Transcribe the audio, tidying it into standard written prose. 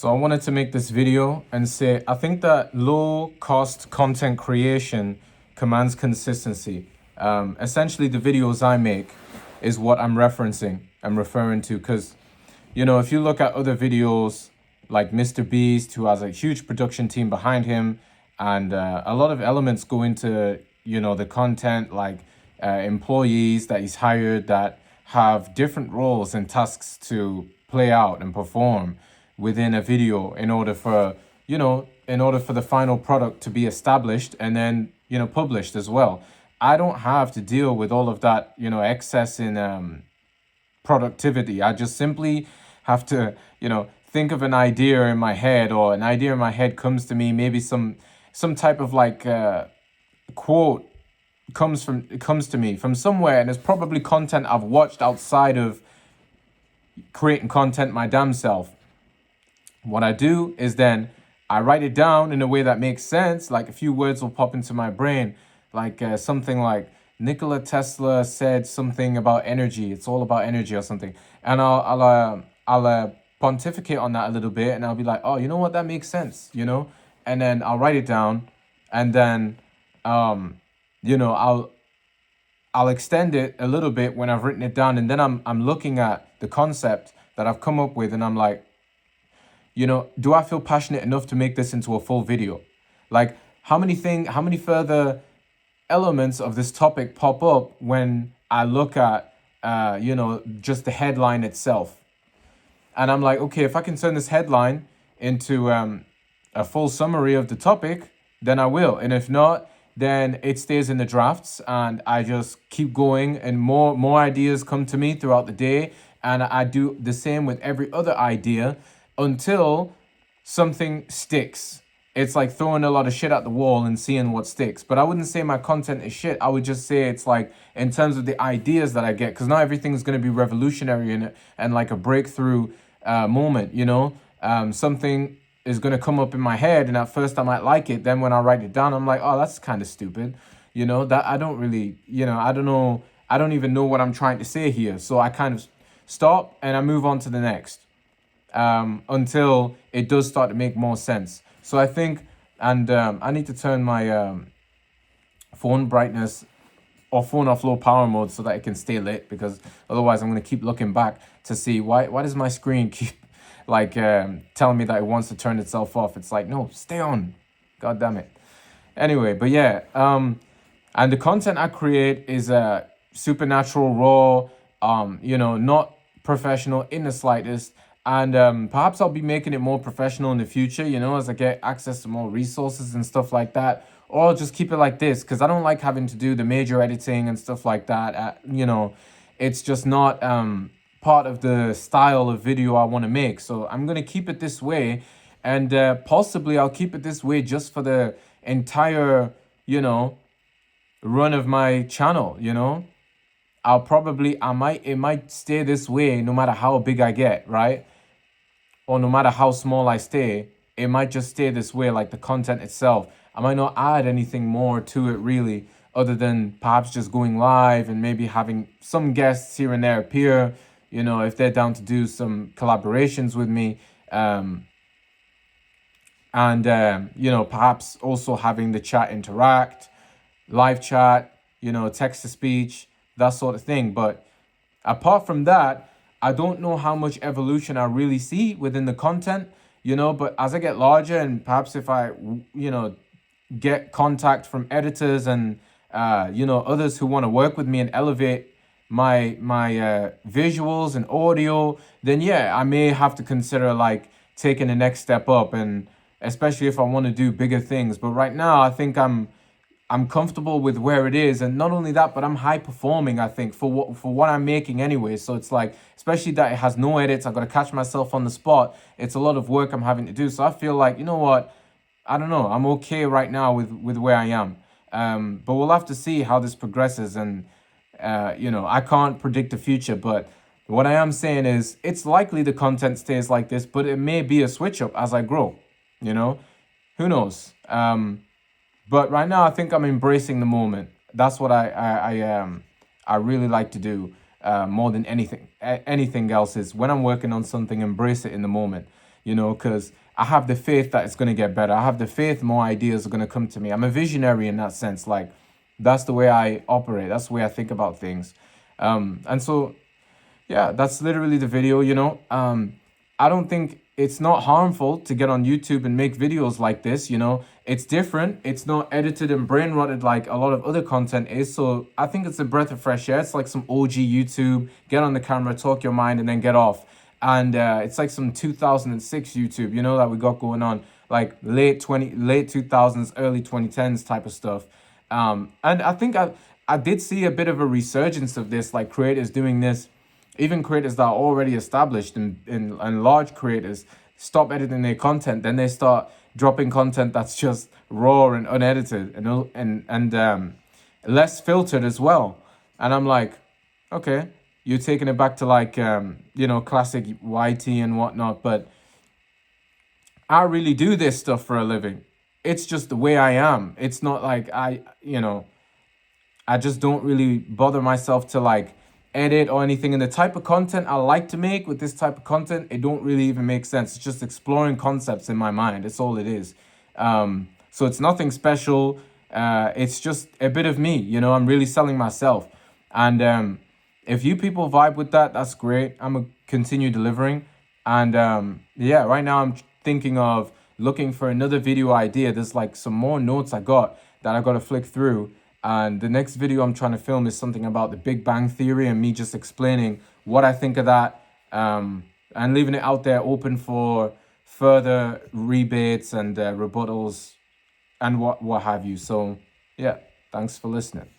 So I wanted to make this video and say, I think that low cost content creation commands consistency. Essentially, the videos I make is what I'm referring to, because, if you look at other videos like Mr. Beast, who has a huge production team behind him, and a lot of elements go into, the content, like employees that he's hired that have different roles and tasks to play out and perform within a video in order for the final product to be established and then published as well. I don't have to deal with all of that excess in productivity. I just simply have to think of an idea in my head, or an idea in my head comes to me, maybe some type of like quote comes to me from somewhere, and it's probably content I've watched outside of creating content my damn self. What I do is then I write it down in a way that makes sense. Like a few words will pop into my brain, like something like Nikola Tesla said something about energy. It's all about energy or something, and I'll pontificate on that a little bit, and I'll be like, oh, you know what, that makes sense, and then I'll write it down, and then I'll extend it a little bit when I've written it down, and then I'm looking at the concept that I've come up with, and I'm like, do I feel passionate enough to make this into a full video? Like, how many further elements of this topic pop up when I look at, just the headline itself? And I'm like, okay, if I can turn this headline into a full summary of the topic, then I will. And if not, then it stays in the drafts, and I just keep going, and more ideas come to me throughout the day. And I do the same with every other idea until something sticks. It's like throwing a lot of shit at the wall and seeing what sticks. But I wouldn't say my content is shit. I would just say it's like, in terms of the ideas that I get, because not everything is going to be revolutionary and like a breakthrough moment, something is going to come up in my head, and at first I might like it. Then when I write it down, I'm like, oh, that's kind of stupid. That I don't really, I don't know. I don't even know what I'm trying to say here. So I kind of stop and I move on to the next. Until it does start to make more sense. So I think, and I need to turn my phone brightness or phone off low power mode so that it can stay lit, because otherwise I'm going to keep looking back to see why does my screen keep like telling me that it wants to turn itself off. It's like, no, stay on. God damn it. Anyway, but yeah, and the content I create is supernatural, raw, not professional in the slightest. And perhaps I'll be making it more professional in the future, as I get access to more resources and stuff like that. Or I'll just keep it like this, because I don't like having to do the major editing and stuff like that. It's just not part of the style of video I want to make. So I'm going to keep it this way. And possibly I'll keep it this way just for the entire, run of my channel, it might stay this way no matter how big I get, right? Or no matter how small I stay, it might just stay this way, like the content itself. I might not add anything more to it really, other than perhaps just going live and maybe having some guests here and there appear, if they're down to do some collaborations with me. And perhaps also having the chat interact, live chat, text to speech, that sort of thing. But apart from that, I don't know how much evolution I really see within the content, but as I get larger, and perhaps if I, get contact from editors and, others who want to work with me and elevate my visuals and audio, then yeah, I may have to consider like taking the next step up, and especially if I want to do bigger things. But right now, I think I'm comfortable with where it is. And not only that, but I'm high performing, I think, for what I'm making anyway. So it's like, especially that it has no edits, I've got to catch myself on the spot. It's a lot of work I'm having to do. So I feel like, you know what, I don't know, I'm okay right now with where I am. But we'll have to see how this progresses. And, I can't predict the future, but what I am saying is it's likely the content stays like this, but it may be a switch up as I grow, who knows? But right now, I think I'm embracing the moment. That's what I really like to do more than anything else, is when I'm working on something, embrace it in the moment. because I have the faith that it's going to get better. I have the faith more ideas are going to come to me. I'm a visionary in that sense. Like, that's the way I operate. That's the way I think about things. And so, yeah, that's literally the video. I don't think it's not harmful to get on YouTube and make videos like this. It's different. It's not edited and brain rotted like a lot of other content is. So I think it's a breath of fresh air. It's like some OG YouTube, get on the camera, talk your mind, and then get off. And it's like some 2006 YouTube, that we got going on, like late 2000s, early 2010s type of stuff. And I think I did see a bit of a resurgence of this, like creators doing this, even creators that are already established and large creators stop editing their content, then they start dropping content that's just raw and unedited and less filtered as well. And I'm like, okay, you're taking it back to like classic YT and whatnot, but I really do this stuff for a living. It's just the way I am. It's not like I just don't really bother myself to like edit or anything. And the type of content I like to make with this type of content, it don't really even make sense. It's just exploring concepts in my mind. That's all it is. So it's nothing special. It's just a bit of me. I'm really selling myself. And if you people vibe with that, that's great. I'm gonna continue delivering. And yeah, right now I'm thinking of looking for another video idea. There's like some more notes I got that I got to flick through. And the next video I'm trying to film is something about the Big Bang Theory and me just explaining what I think of that, and leaving it out there open for further rebates and rebuttals and what have you. So yeah, thanks for listening.